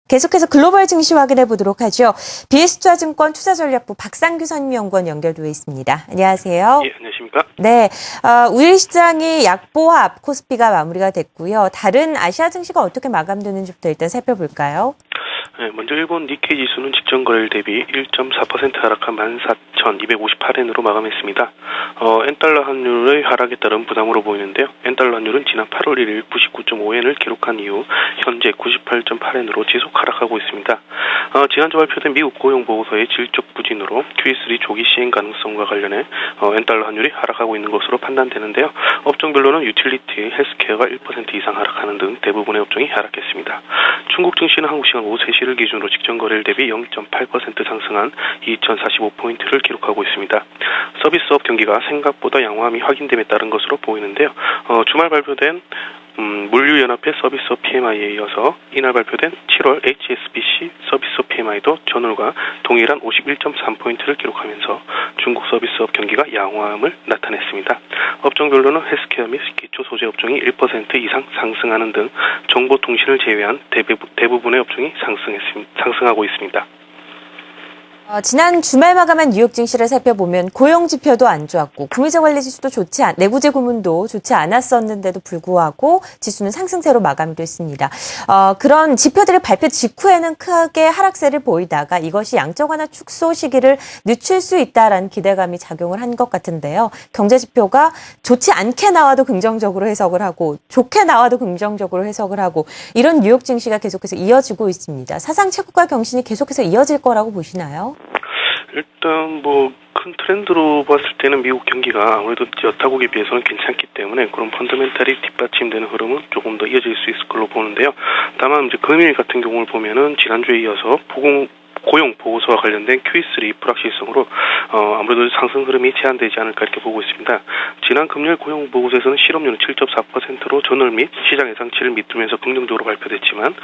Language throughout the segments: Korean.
계속해서 글로벌 증시 확인해 보도록 하죠. BS투자증권 투자전략부 박상규 선임연구원 연결되어 있습니다. 안녕하세요. 예, 안녕하십니까? 네, 우일 시장이 약보합 코스피가 마무리가 됐고요. 다른 아시아 증시가 어떻게 마감되는지부터 일단 살펴볼까요? 네, 먼저 일본 니케이 지수는 직전 거래일 대비 1.4% 하락한 14,258엔으로 마감했습니다. 엔달러 환율의 하락에 따른 부담으로 보이는데요. 엔달러 환율은 지난 8월 1일 99.5엔을 기록한 이후 현재 98.8엔으로 지속 하락하고 있습니다. 지난주 발표된 미국 고용보고서의 질적 부진으로 QE3 조기 시행 가능성과 관련해 엔달러 환율이 하락하고 있는 것으로 판단되는데요. 업종별로는 유틸리티, 헬스케어가 1% 이상 하락하는 등 대부분의 업종이 하락했습니다. 중국 증시는 한국 시간 오후 3시를 기준으로 직전 거래일 대비 0.8% 상승한 2,045포인트를 기록하고 있습니다. 서비스업 경기가 생각보다 양호함이 확인됨에 따른 것으로 보이는데요. 주말 발표된 물류연합회 서비스업 PMI에 이어서 이날 발표된 7월 HSBC 서비스업 PMI도 전월과 동일한 51.3포인트를 기록하면서 중국 서비스업 경기가 양호함을 나타냈습니다. 업종별로는 헬스케어 및 기초 소재 업종이 1% 이상 상승하는 등 정보통신을 제외한 대부분의 업종이 상승하고 있습니다. 지난 주말 마감한 뉴욕 증시를 살펴보면 고용 지표도 안 좋았고 구매자 관리 지수도 내구재 고문도 좋지 않았었는데도 불구하고 지수는 상승세로 마감이 됐습니다. 그런 지표들이 발표 직후에는 크게 하락세를 보이다가 이것이 양적 완화 축소 시기를 늦출 수 있다라는 기대감이 작용을 한 것 같은데요. 경제 지표가 좋지 않게 나와도 긍정적으로 해석을 하고 좋게 나와도 긍정적으로 해석을 하고 이런 뉴욕 증시가 계속해서 이어지고 있습니다. 사상 최고가 경신이 계속해서 이어질 거라고 보시나요? 일단 큰 트렌드로 봤을 때는 미국 경기가 아무래도 여타국에 비해서는 괜찮기 때문에 그런 펀더멘탈이 뒷받침되는 흐름은 조금 더 이어질 수 있을 걸로 보는데요. 다만 이제 금일 같은 경우를 보면은 지난주에 이어서 고용 보고서와 관련된 QE3 불확실성으로 아무래도 상승 흐름이 제한되지 않을까 이렇게 보고 있습니다. 지난 금요일 고용 보고서에서는 실업률은 7.4%로 전월 및 시장 예상치를 밑두면서 긍정적으로 발표됐지만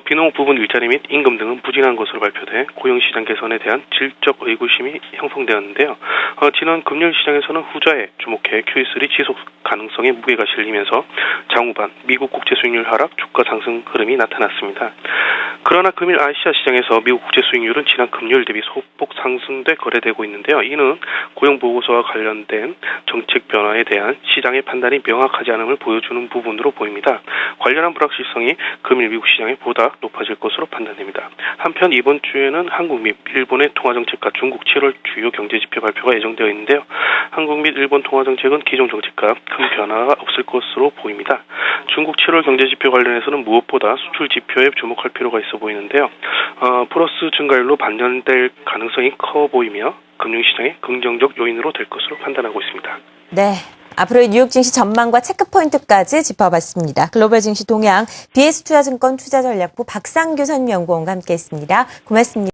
비농업 부분 일자리 및 임금 등은 부진한 것으로 발표돼 고용시장 개선에 대한 질적 의구심이 형성되었는데요. 지난 금요일 시장에서는 후자에 주목해 QE3 지속 가능성에 무게가 실리면서 장후반 미국 국채 수익률 하락, 주가 상승 흐름이 나타났습니다. 그러나 금일 아시아 시장에서 미국 국채 수익률은 지난 금요일 대비 소폭 상승돼 거래되고 있는데요. 이는 고용 보고서와 관련된 정책 변화에 대한 시장의 판단이 명확하지 않음을 보여주는 부분으로 보입니다. 관련한 불확실성이 금일 미국 시장에 보다 높아질 것으로 판단됩니다. 한편 이번 주에는 한국 및 일본의 통화정책과 중국 7월 주요 경제지표 발표가 예정되어 있는데요. 한국 및 일본 통화정책은 기존 정책과 큰 변화가 없을 것으로 보입니다. 중국 7월 경제지표 관련해서는 무엇보다 수출 지표에 주목할 필요가 있어 보이는데요. 플러스 증가율로 반전될 가능성이 커 보이며 금융시장의 긍정적 요인으로 될 것으로 판단하고 있습니다. 네, 앞으로의 뉴욕 증시 전망과 체크포인트까지 짚어봤습니다. 글로벌 증시 동향 BS투자증권 투자전략부 박상규 선임연구원과 함께했습니다. 고맙습니다.